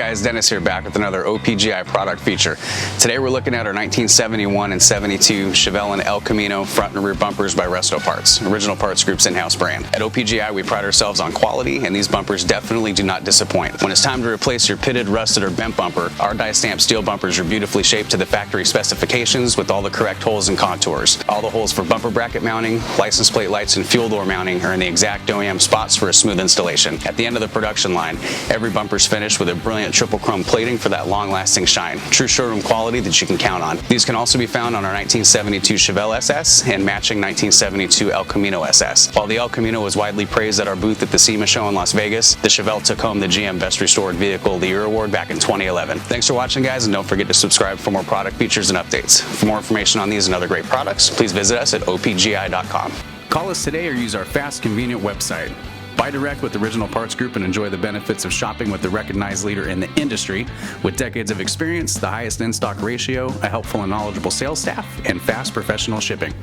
guys, Dennis here, back with another OPGI product feature. Today we're looking at our 1971 and 72 Chevelle and El Camino front and rear bumpers by Resto Parts, Original Parts Group's in-house brand. At OPGI we pride ourselves on quality, and these bumpers definitely do not disappoint. When it's time to replace your pitted, rusted, or bent bumper, our die-stamped steel bumpers are beautifully shaped to the factory specifications with all the correct holes and contours. All the holes for bumper bracket mounting, license plate lights, and fuel door mounting are in the exact OEM spots for a smooth installation. At the end of the production line, every bumper is finished with a brilliant triple chrome plating for that long-lasting shine. True showroom quality that you can count on. These can also be found on our 1972 Chevelle SS and matching 1972 El Camino SS. While the El Camino was widely praised at our booth at the SEMA show in Las Vegas, the Chevelle took home the GM Best Restored Vehicle of the Year award back in 2011. Thanks for watching, guys, and don't forget to subscribe for more product features and updates. For more information on these and other great products, please visit us at opgi.com. Call us today or use our fast, convenient website. Buy direct with Original Parts Group and enjoy the benefits of shopping with the recognized leader in the industry with decades of experience, the highest in-stock ratio, a helpful and knowledgeable sales staff, and fast professional shipping.